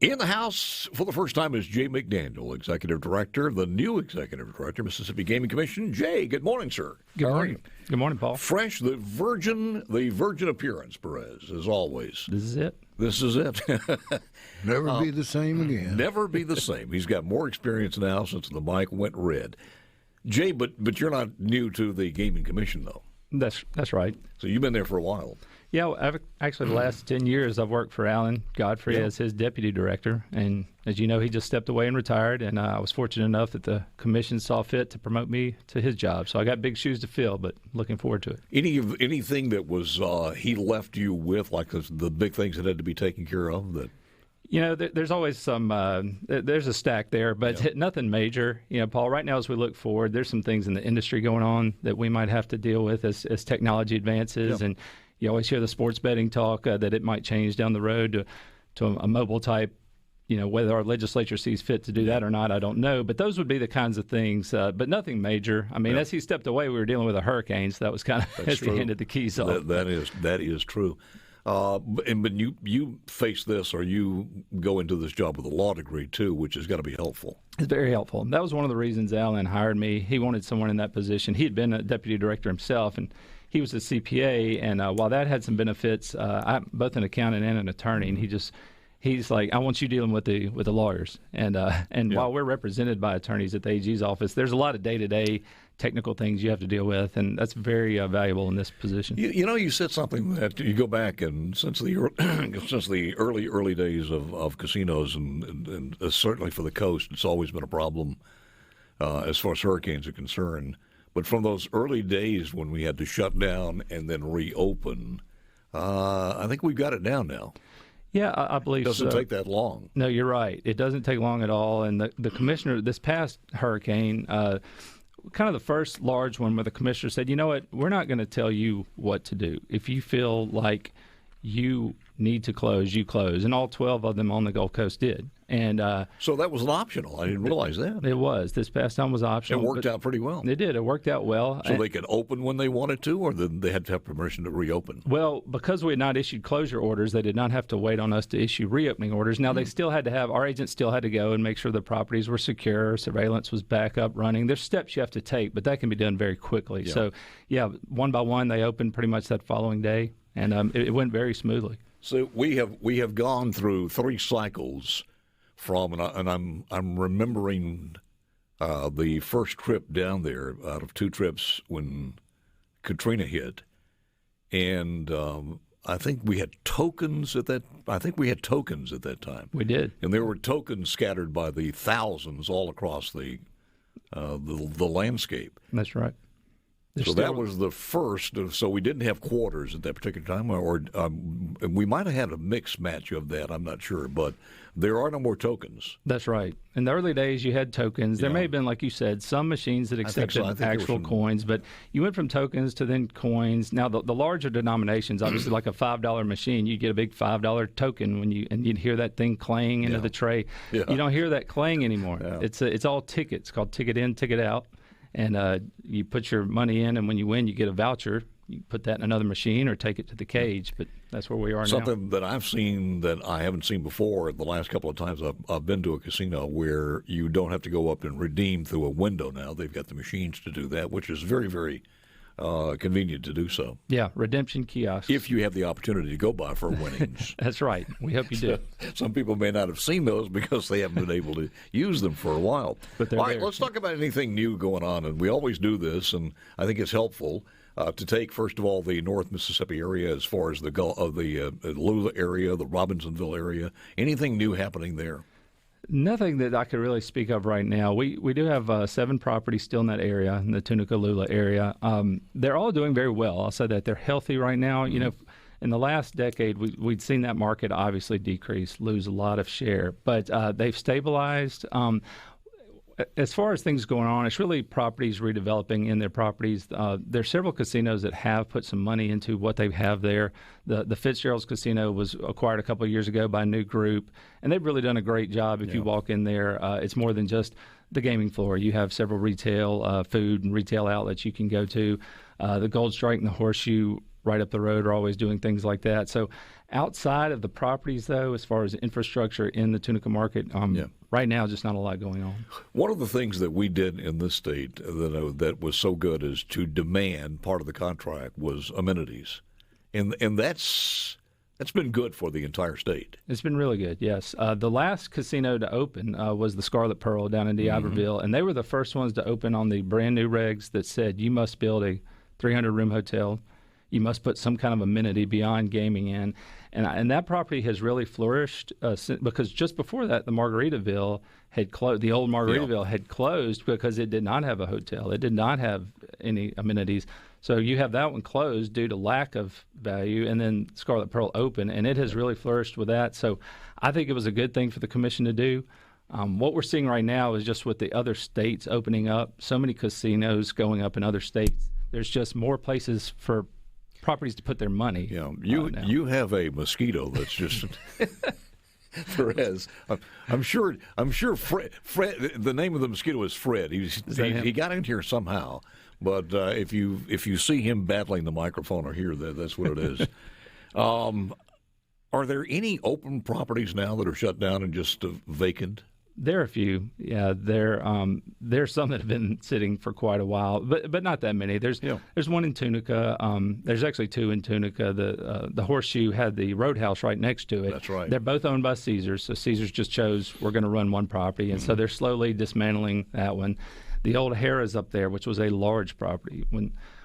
In the house for the first time is Jay McDaniel, Executive Director, the new Executive Director, Mississippi Gaming Commission. Jay, good morning, sir. Good morning. Good morning, Paul. Fresh, the virgin appearance, Perez, as always. This is it. This is it. Never be the same again. Never be the same. He's got more experience now since the mic went red. Jay, but you're not new to the Gaming Commission, though. That's right. So you've been there for a while. Yeah, actually the last 10 years I've worked for Alan Godfrey as his deputy director. And as you know, he just stepped away and retired. And I was fortunate enough that the commission saw fit to promote me to his job. So I got big shoes to fill, but looking forward to it. Anything that was he left you with, like the big things that had to be taken care of? That You know, there's always some there's a stack there, but nothing major. You know, Paul, right now as we look forward, there's some things in the industry going on that we might have to deal with as technology advances. And you always hear the sports betting talk that it might change down the road to a mobile type. You know, whether our legislature sees fit to do that or not, I don't know. But those would be the kinds of things, but nothing major. I mean, as he stepped away, we were dealing with a hurricane, so that was kind of at the end of the keys off. That is true. But you face this, or you go into this job with a law degree too, which has got to be helpful. It's very helpful. That was one of the reasons Alan hired me. He wanted someone in that position. He had been a deputy director himself, and he was a CPA. And while that had some benefits, I'm both an accountant and an attorney, and he's like, I want you dealing with the lawyers. And while we're represented by attorneys at the AG's office, there's a lot of day-to-day technical things you have to deal with, and that's very valuable in this position. You know, you said something that you go back, and since the early days of casinos, and certainly for the coast, it's always been a problem as far as hurricanes are concerned. But from those early days when we had to shut down and then reopen, I think we've got it down now. Yeah, I believe so. It doesn't take that long. No, you're right. It doesn't take long at all. And the commissioner, this past hurricane, kind of the first large one where the commissioner said, you know what, we're not going to tell you what to do. If you feel like you need to close, you close. And all 12 of them on the Gulf Coast did. And so that was an optional. I didn't realize that. It was. This past time was optional. It worked out pretty well. It did. It worked out well. So they could open when they wanted to, or they had to have permission to reopen? Well, because we had not issued closure orders, they did not have to wait on us to issue reopening orders. Now, they still had to have, our agents still had to go and make sure the properties were secure, surveillance was back up running. There's steps you have to take, but that can be done very quickly. Yeah. So, one by one, they opened pretty much that following day, and it went very smoothly. So we have gone through 3 cycles from, and I'm remembering the first trip down there out of 2 trips when Katrina hit, and I think we had tokens at that. time. We did, and there were tokens scattered by the thousands all across the landscape. That's right. So that was the first. So we didn't have quarters at that particular time, or we might have had a mixed match of that. I'm not sure, but there are no more tokens. That's right. In the early days, you had tokens. There may have been, like you said, some machines that accepted actual coins, but you went from tokens to then coins. Now, the larger denominations, obviously, like a $5 machine, you get a big $5 token and you'd hear that thing clang into the tray. Yeah. You don't hear that clang anymore. Yeah. It's all tickets. It's called ticket in, ticket out. And you put your money in, and when you win, you get a voucher. You put that in another machine or take it to the cage. But that's where we are now. Something that I've seen that I haven't seen before the last couple of times I've been to a casino, where you don't have to go up and redeem through a window now. They've got the machines to do that, which is very, very convenient to do so. Yeah, redemption kiosks. If you have the opportunity to go by for winnings. That's right. We hope you do. Some people may not have seen those because they haven't been able to use them for a while. But all right, let's talk about anything new going on. And we always do this, and I think it's helpful to take, first of all, the North Mississippi area as far as the Lula area, the Robinsonville area. Anything new happening there? Nothing that I could really speak of right now. We do have 7 properties still in that area, in the Tunica-Lula area. They're all doing very well. I'll say that they're healthy right now. Mm-hmm. You know, in the last decade, we'd seen that market obviously decrease, lose a lot of share, but they've stabilized. As far as things going on, it's really properties redeveloping in their properties. There are several casinos that have put some money into what they have there. The Fitzgerald's Casino was acquired a couple of years ago by a new group, and they've really done a great job. If you walk in there, it's more than just the gaming floor. You have several retail, food and retail outlets you can go to. The Gold Strike and the Horseshoe right up the road are always doing things like that. So Outside of the properties, though, as far as infrastructure in the Tunica market, right now, just not a lot going on. One of the things that we did in this state that was so good is to demand part of the contract was amenities, and that's been good for the entire state. It's been really good, yes. The last casino to open was the Scarlet Pearl down in D'Iberville, and they were the first ones to open on the brand new regs that said you must build a 300-room hotel. You must put some kind of amenity beyond gaming in. And that property has really flourished because just before that, the Margaritaville had closed. The old Margaritaville had closed because it did not have a hotel. It did not have any amenities. So you have that one closed due to lack of value, and then Scarlet Pearl open, and it has really flourished with that. So I think it was a good thing for the commission to do. What we're seeing right now is just with the other states opening up, so many casinos going up in other states, there's just more places for properties to put their money. Yeah, you have a mosquito that's just Perez. I'm sure Fred. The name of the mosquito is Fred. He got in here somehow, but if you see him battling the microphone or hear that, that's what it is. Are there any open properties now that are shut down and just vacant? There are a few. Yeah, there's some that have been sitting for quite a while, but not that many. There's one in Tunica. There's actually two in Tunica. The Horseshoe had the Roadhouse right next to it. That's right. They're both owned by Caesars, so Caesars just chose we're going to run one property, and so they're slowly dismantling that one. The old Harrah's up there, which was a large property.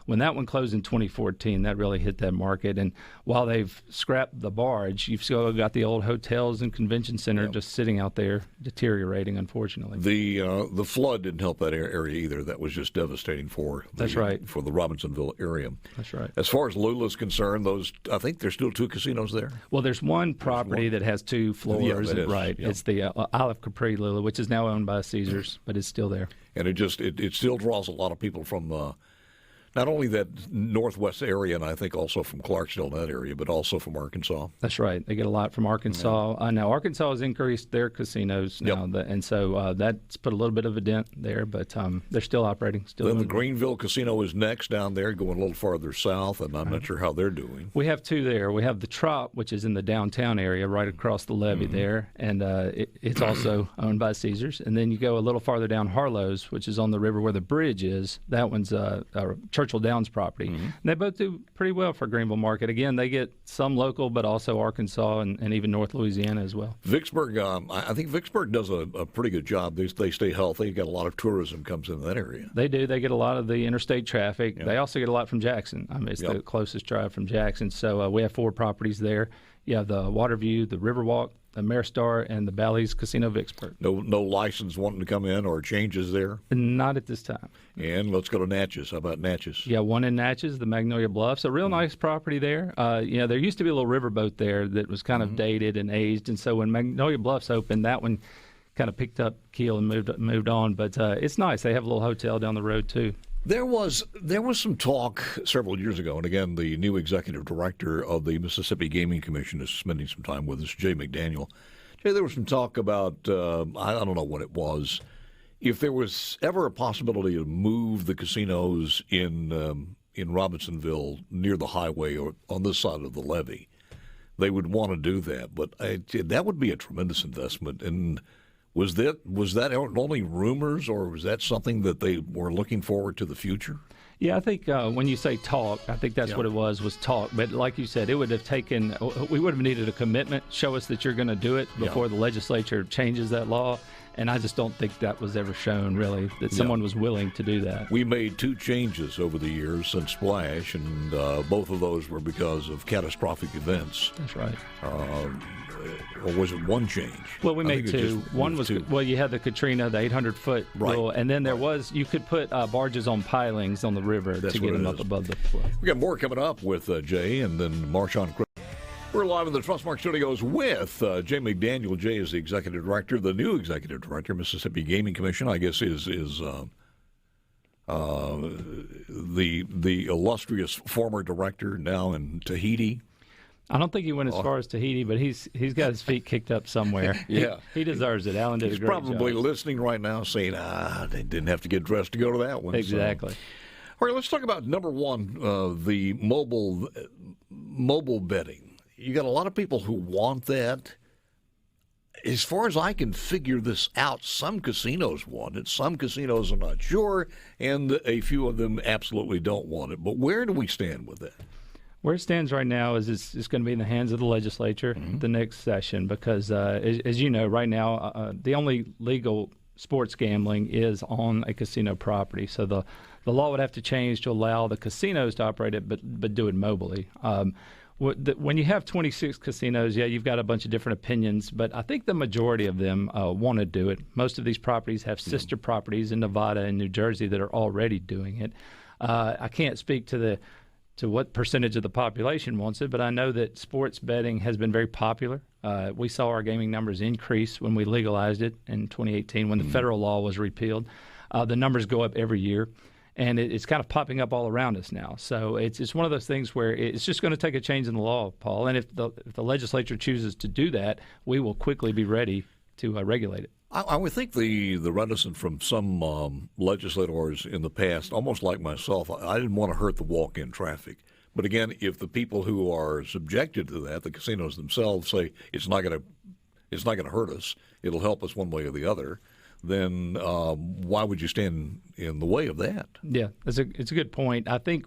When that one closed in 2014, that really hit that market. And while they've scrapped the barge, you've still got the old hotels and convention center just sitting out there deteriorating, unfortunately. The flood didn't help that area either. That was just devastating for the Robinsonville area. That's right. As far as Lula's concerned, I think there's still two casinos there. Well, there's one property that has two floors. Right. Yeah. It's the Isle of Capri Lula, which is now owned by Caesars, but it's still there. And it still draws a lot of people from not only that northwest area, and I think also from Clarksville, that area, but also from Arkansas. That's right. They get a lot from Arkansas. Now, Arkansas has increased their casinos now, and so that's put a little bit of a dent there, but they're still operating. Then the Greenville Casino is next down there, going a little farther south, and I'm not sure how they're doing. We have two there. We have the Trop, which is in the downtown area right across the levee there, and it's also owned by Caesars. And then you go a little farther down, Harlow's, which is on the river where the bridge is. That one's Churchill Downs property. And they both do pretty well for Greenville market. Again, they get some local, but also Arkansas and even North Louisiana as well. Vicksburg, I think Vicksburg does a pretty good job. They stay healthy. You got a lot of tourism comes into that area. They do. They get a lot of the interstate traffic. They also get a lot from Jackson. I mean, it's the closest drive from Jackson. So we have 4 properties there. You have the Waterview, the Riverwalk, the Maristar, and the Bally's Casino Vicksburg. No license wanting to come in or changes there? Not at this time. And let's go to Natchez. How about Natchez? Yeah, one in Natchez, the Magnolia Bluffs. A real nice property there. There used to be a little riverboat there that was kind of dated and aged, and so when Magnolia Bluffs opened, that one kind of picked up keel and moved on. But it's nice. They have a little hotel down the road, too. There was some talk several years ago, and again, the new executive director of the Mississippi Gaming Commission is spending some time with us, Jay McDaniel. Jay, there was some talk about, I don't know what it was, if there was ever a possibility to move the casinos in Robinsonville near the highway or on this side of the levee, they would want to do that. But that would be a tremendous investment. And Was that only rumors, or was that something that they were looking forward to the future? Yeah, I think when you say talk, I think that's what it was talk. But like you said, it would have taken, we would have needed a commitment, show us that you're going to do it before the legislature changes that law. And I just don't think that was ever shown, really, that someone was willing to do that. We made 2 changes over the years since Splash, and both of those were because of catastrophic events. That's right. Or was it one change? Well, we made 2. One was, you had the Katrina, the 800-foot rule, and then there was, you could put barges on pilings on the river to get them up above the flood. We got more coming up with Jay and then Marshawn. We're live in the Trustmark Studios with Jay McDaniel. Jay is the executive director, the new executive director, Mississippi Gaming Commission. I guess is the illustrious former director now in Tahiti. I don't think he went as far as Tahiti, but he's got his feet kicked up somewhere. He deserves it. Alan did a great job. He's probably listening right now saying, they didn't have to get dressed to go to that one. Exactly. So. All right, let's talk about number one, the mobile betting. you got a lot of people who want that. As far as I can figure this out, some casinos want it, some casinos are not sure, and a few of them absolutely don't want it. But where do we stand with that? Where it stands right now is it's going to be in the hands of the legislature the next session because, as you know, right now the only legal sports gambling is on a casino property. So the law would have to change to allow the casinos to operate it, but do it mobily. When you have 26 casinos, yeah, you've got a bunch of different opinions, but I think the majority of them want to do it. Most of these properties have sister properties in Nevada and New Jersey that are already doing it. I can't speak to what percentage of the population wants it, but I know that sports betting has been very popular. We saw our gaming numbers increase when we legalized it in 2018 when the federal law was repealed. The numbers go up every year. And it's kind of popping up all around us now. So it's one of those things where it's just going to take a change in the law, Paul. And if the legislature chooses to do that, we will quickly be ready to regulate it. I would think the reticence from some legislators in the past, almost like myself, I didn't want to hurt the walk-in traffic. But again, if the people who are subjected to that, the casinos themselves, say it's not going to hurt us, it'll help us one way or the other, then why would you stand in the way of that? Yeah, it's a good point. I think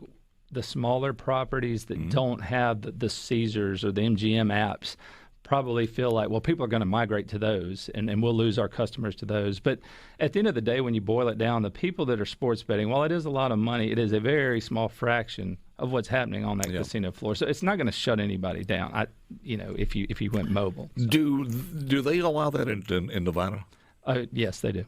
the smaller properties that don't have the Caesars or the MGM apps probably feel like, well, people are going to migrate to those, and we'll lose our customers to those. But at the end of the day, when you boil it down, the people that are sports betting, while it is a lot of money, it is a very small fraction of what's happening on that casino floor. So it's not going to shut anybody down, if you went mobile. So. Do they allow that in Nevada? Yes, they do.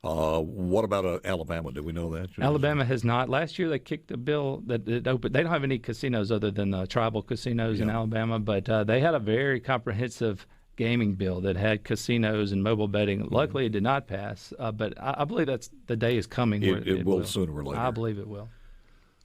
What about Alabama? Do we know that? Alabama has not. Last year they kicked a bill that opened. They don't have any casinos other than tribal casinos in Alabama, but they had a very comprehensive gaming bill that had casinos and mobile betting. Luckily, it did not pass, but I believe the day is coming. It will sooner or later. I believe it will.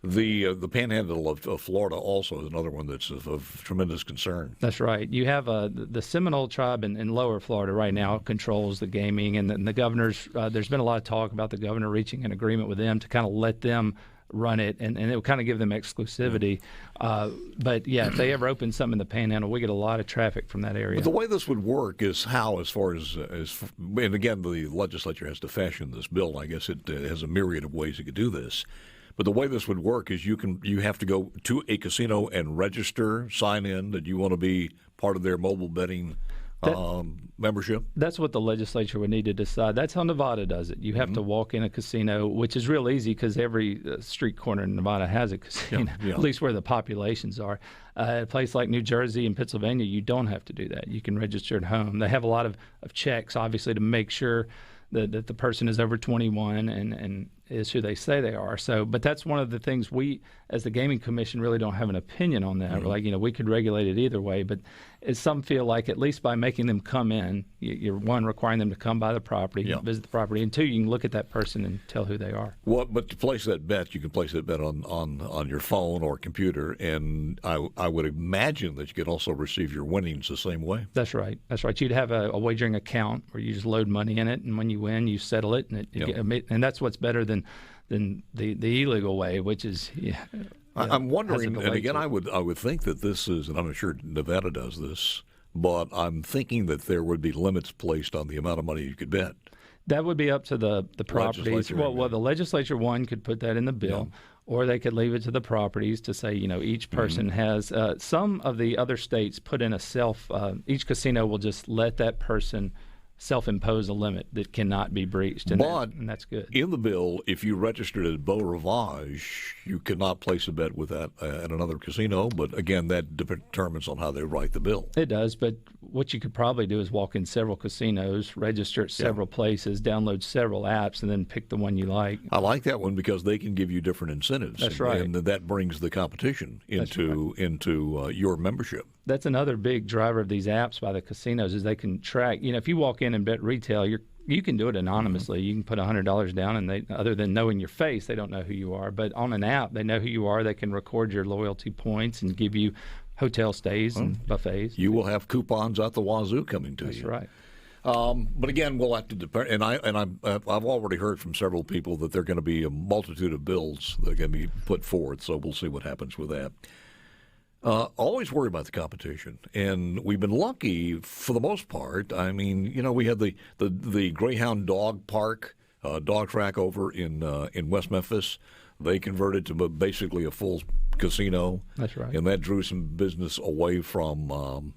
The panhandle of Florida also is another one that's of tremendous concern. That's right. You have the Seminole tribe in lower Florida right now controls the gaming, and the governors, there's been a lot of talk about the governor reaching an agreement with them to kind of let them run it, and it will kind of give them exclusivity. But, yeah, if they ever open something in the panhandle, we get a lot of traffic from that area. But the way this would work is how, as far as and again, the legislature has to fashion this bill. I guess it has a myriad of ways it could do this. But the way this would work is you have to go to a casino and register, sign in that you want to be part of their mobile betting membership. That's what the legislature would need to decide. That's how Nevada does it. You have to walk in a casino, which is real easy because every street corner in Nevada has a casino, at least where the populations are. A place like New Jersey and Pennsylvania, you don't have to do that. You can register at home. They have a lot of checks, obviously, to make sure that the person is over 21 and is who they say they are. So, but that's one of the things we, as the Gaming Commission, really don't have an opinion on that. We're like, we could regulate it either way, but some feel like at least by making them come in, you're one, requiring them to come by the property, visit the property, and two, you can look at that person and tell who they are. Well, but to place that bet, you can place that bet on your phone or computer, and I would imagine that you could also receive your winnings the same way. That's right. You'd have a wagering account where you just load money in it, and when you win, you settle it, and that's what's better than the illegal way, which is. I'm wondering, and again, I would think that this is, and I'm not sure Nevada does this, but I'm thinking that there would be limits placed on the amount of money you could bet. That would be up to the properties. Well, the legislature, one, could put that in the bill, or they could leave it to the properties to say, each person has. Some of the other states put in each casino will just let that person self-impose a limit that cannot be breached, and that's good. In the bill, if you registered at Beau Rivage, you cannot place a bet with that at another casino, but again, that determines on how they write the bill. It does, but what you could probably do is walk in several casinos, register at several places, download several apps, and then pick the one you like. I like that one because they can give you different incentives. That's right. And that brings the competition into your membership. That's another big driver of these apps by the casinos is they can track. If you walk in and bet retail, you can do it anonymously. You can put $100 down, and other than knowing your face, they don't know who you are. But on an app, they know who you are. They can record your loyalty points and give you hotel stays and buffets. You will have coupons out the wazoo coming to you. That's right. But again, we'll have to depend. And I've already heard from several people that there are going to be a multitude of bills that are going to be put forth. So we'll see what happens with that. Always worry about the competition, and we've been lucky for the most part. I mean, we had the Greyhound Dog Park, dog track over in West Memphis. They converted to basically a full casino. That's right, and that drew some business away from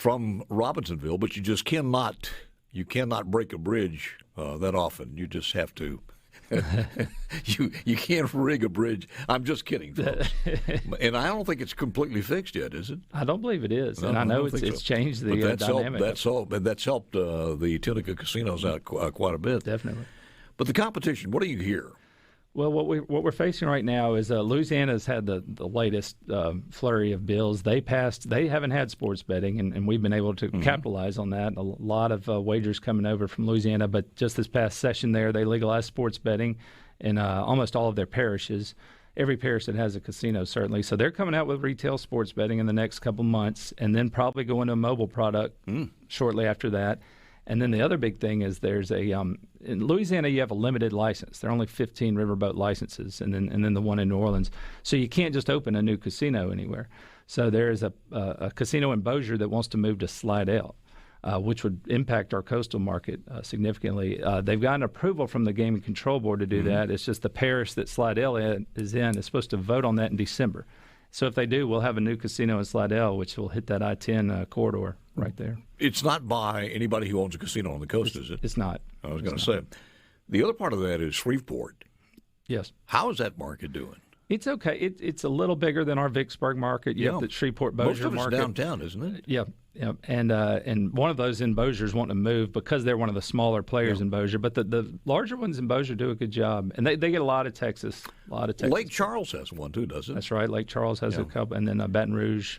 Robinsonville. But you cannot break a bridge that often. You just have to. You can't rig a bridge. I'm just kidding, folks. And I don't think it's completely fixed yet, is it? I don't believe it is, No, and I know it's so. changed the dynamic. That's helped the Tunica casinos out quite a bit. Definitely. But the competition, what do you hear? Well, what we're facing right now is Louisiana's had the latest flurry of bills. They haven't had sports betting, and we've been able to capitalize on that. A lot of wagers coming over from Louisiana, but just this past session there, they legalized sports betting in almost all of their parishes. Every parish that has a casino, certainly. So they're coming out with retail sports betting in the next couple months, and then probably going to a mobile product shortly after that. And then the other big thing is there's in Louisiana you have a limited license. There are only 15 riverboat licenses, and then the one in New Orleans. So you can't just open a new casino anywhere. So there is a casino in Bossier that wants to move to Slidell, which would impact our coastal market significantly. They've gotten approval from the Gaming Control Board to do that. It's just the parish that Slidell is supposed to vote on that in December. So if they do, we'll have a new casino in Slidell, which will hit that I-10 corridor right there. It's not by anybody who owns a casino on the coast, is it? It's not. I was going to say. The other part of that is Shreveport. Yes. How is that market doing? It's okay. It's a little bigger than our Vicksburg market. You have the Shreveport-Bossier market. Most of it's downtown, isn't it? Yeah. And one of those in Bossier is wanting to move because they're one of the smaller players in Bossier. But the larger ones in Bossier do a good job. And they get a lot of Texas. Lake Charles has one, too, doesn't it? That's right. Lake Charles has a couple. And then Baton Rouge,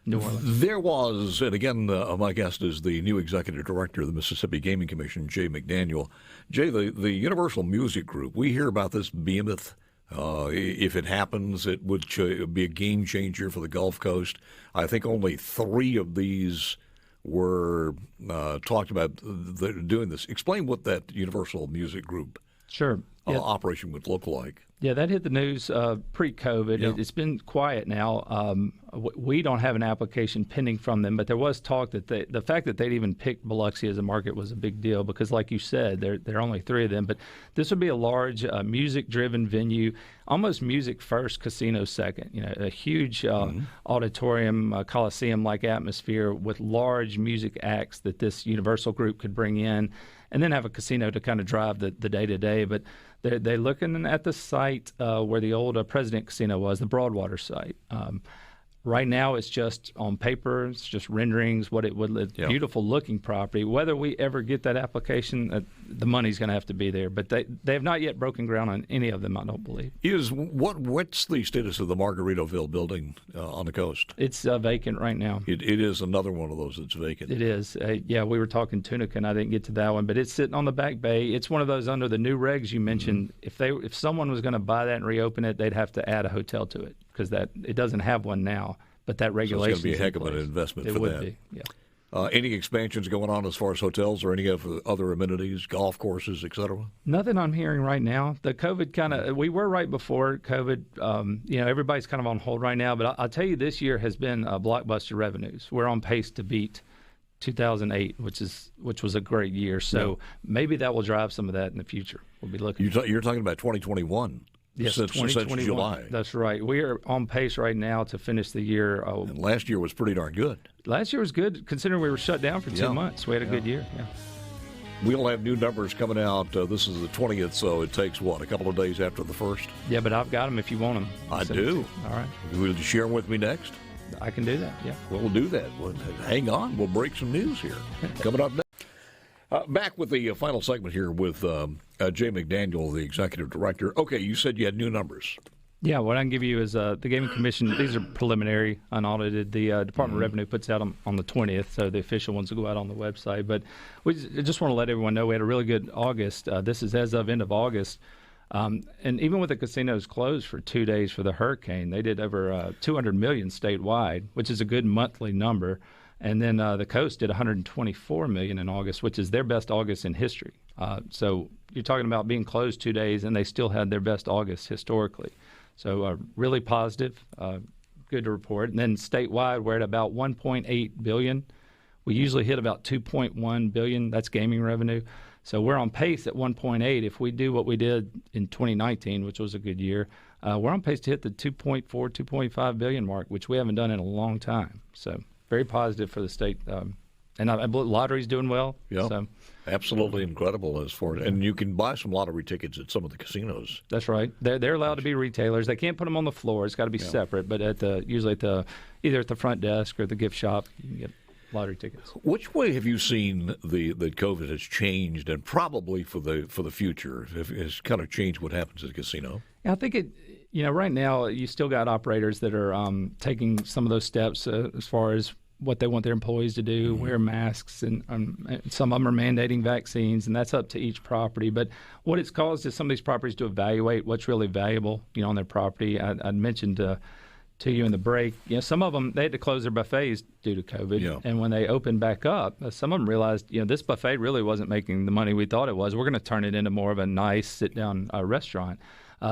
New Orleans. There was, and again, my guest is the new executive director of the Mississippi Gaming Commission, Jay McDaniel. Jay, the Universal Music Group, we hear about this behemoth. If it happens, it would be a game changer for the Gulf Coast. I think only 3 of these were talked about doing this. Explain what that Universal Music Group operation would look like. Yeah, that hit the news pre-COVID. Yeah. It's been quiet now. We don't have an application pending from them, but there was talk that the fact that they'd even picked Biloxi as a market was a big deal because, like you said, there are only 3 of them. But this would be a large music-driven venue, almost music-first, casino second. A huge auditorium, coliseum-like atmosphere with large music acts that this Universal group could bring in, and then have a casino to kind of drive the day-to-day. But they're looking at the site where the old President Casino was, the Broadwater site. Right now, it's just on paper. It's just renderings, beautiful looking property. Whether we ever get that application, the money's going to have to be there. But they have not yet broken ground on any of them, I don't believe. What's the status of the Margaritaville building on the coast? It's vacant right now. It is another one of those that's vacant. It is. We were talking Tunica, and I didn't get to that one, but it's sitting on the back bay. It's one of those under the new regs you mentioned. If someone was going to buy that and reopen it, they'd have to add a hotel to it because it doesn't have one now. But that regulation is going to be a heck of an investment for that. It would be, yeah. Any expansions going on as far as hotels or any of other amenities, golf courses, et cetera? Nothing I'm hearing right now. The COVID we were right before COVID. Everybody's kind of on hold right now. But I'll tell you, this year has been blockbuster revenues. We're on pace to beat 2008, which was a great year. So maybe that will drive some of that in the future. We'll be looking. You're talking about 2021. Yes, since July. That's right. We are on pace right now to finish the year. And last year was pretty darn good. Last year was good, considering we were shut down for 2 months. We had a good year. Yeah. We'll have new numbers coming out. This is the 20th, so it takes, a couple of days after the 1st? Yeah, but I've got them if you want them. I do. All right. Will you share them with me next? I can do that, yeah. We'll do that. Hang on. We'll break some news here. Coming up next. Back with the final segment here with Jay McDaniel, the executive director. Okay, you said you had new numbers. Yeah, what I can give you is the Gaming Commission. These are preliminary, unaudited. The Department of Revenue puts out on the 20th, so the official ones will go out on the website. But we just want to let everyone know we had a really good August. This is as of end of August. And even with the casinos closed for 2 days for the hurricane, they did over $200 million statewide, which is a good monthly number. And then the coast did $124 million in August, which is their best August in history. So you're talking about being closed 2 days, and they still had their best August historically. So really positive. good to report. And then statewide, we're at about $1.8 billion. We usually hit about $2.1 billion. That's gaming revenue. So we're on pace at 1.8. If we do what we did in 2019, which was a good year, we're on pace to hit the 2.4, 2.5 billion mark, which we haven't done in a long time. So very positive for the state. And I believe lottery's doing well. Yeah, so. Absolutely incredible as far. And you can buy some lottery tickets at some of the casinos. That's right. They're allowed to be retailers. They can't put them on the floor. It's got to be separate. But usually either at the front desk or the gift shop, you can get lottery tickets. Which way have you seen that COVID has changed, and probably for the future has kind of changed what happens at a casino? I think it. Right now you still got operators that are taking some of those steps as far as what they want their employees to do, wear masks, and some of them are mandating vaccines, and that's up to each property. But what it's caused is some of these properties to evaluate what's really valuable, on their property. I mentioned to you in the break, some of them, they had to close their buffets due to COVID. Yeah. And when they opened back up, some of them realized, this buffet really wasn't making the money we thought it was. We're going to turn it into more of a nice sit-down restaurant.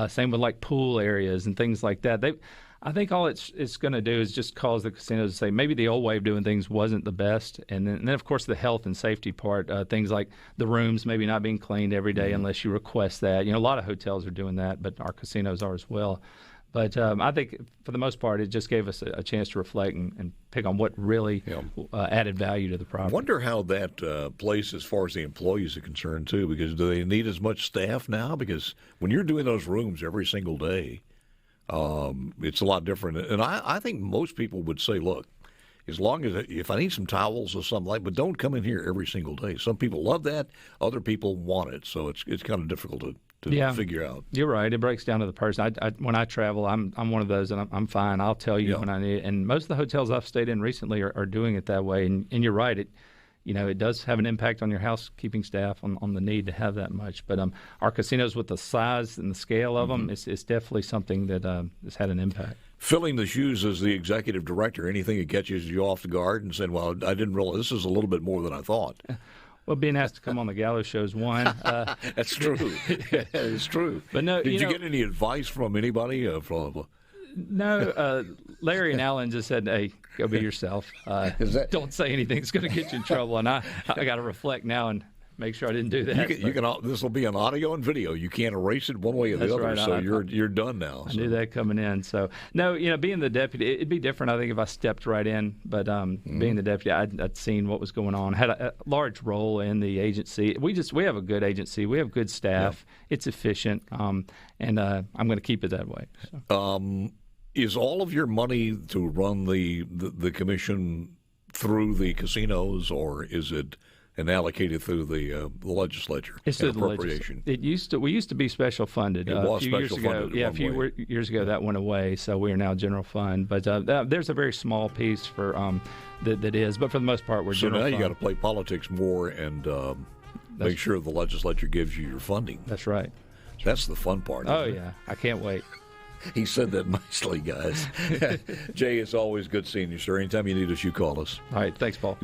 Same with like pool areas and things like that. I think all it's going to do is just cause the casinos to say maybe the old way of doing things wasn't the best. And then of course, the health and safety part, things like the rooms maybe not being cleaned every day unless you request that. A lot of hotels are doing that, but our casinos are as well. But I think for the most part, it just gave us a chance to reflect and pick on what really added value to the property. I wonder how that plays as far as the employees are concerned, too, because do they need as much staff now? Because when you're doing those rooms every single day, it's a lot different. And I think most people would say, look, as long as if I need some towels or something but don't come in here every single day. Some people love that. Other people want it. So it's kind of difficult to figure out. You're right. It breaks down to the person. When I travel, I'm one of those, and I'm fine. I'll tell you when I need it. And most of the hotels I've stayed in recently are doing it that way. And you're right. It does have an impact on your housekeeping staff on the need to have that much. But our casinos, with the size and the scale of them, it's definitely something that has had an impact. Filling the shoes as the executive director, anything that catches you off the guard and saying, well, I didn't realize this is a little bit more than I thought. Well, being asked to come on the Gallo show is one. That's true. It's true. But no, did you get any advice from anybody? No. Larry and Alan just said, "Hey, go be yourself. Don't say anything that's going to get you in trouble." And I got to reflect now and make sure I didn't do that. This will be on audio and video. You can't erase it one way or the other. Right. So you're done now. I knew that coming in. So no, being the deputy, it'd be different. I think if I stepped right in, but being the deputy, I'd seen what was going on. Had a large role in the agency. We have a good agency. We have good staff. Yeah. It's efficient, and I'm going to keep it that way. So. Is all of your money to run the commission through the casinos, or is it allocated through the legislature? It's through the appropriation. We used to be special funded. It was special funded. A few years ago that went away, so we are now general fund. But there's a very small piece for that is. But for the most part, we're general fund. So now you got to play politics more and make sure the legislature gives you your funding. That's right. That's the fun part. Oh yeah, I can't wait. He said that nicely, guys. Jay, it's always good seeing you, sir. Anytime you need us, you call us. All right. Thanks, Paul.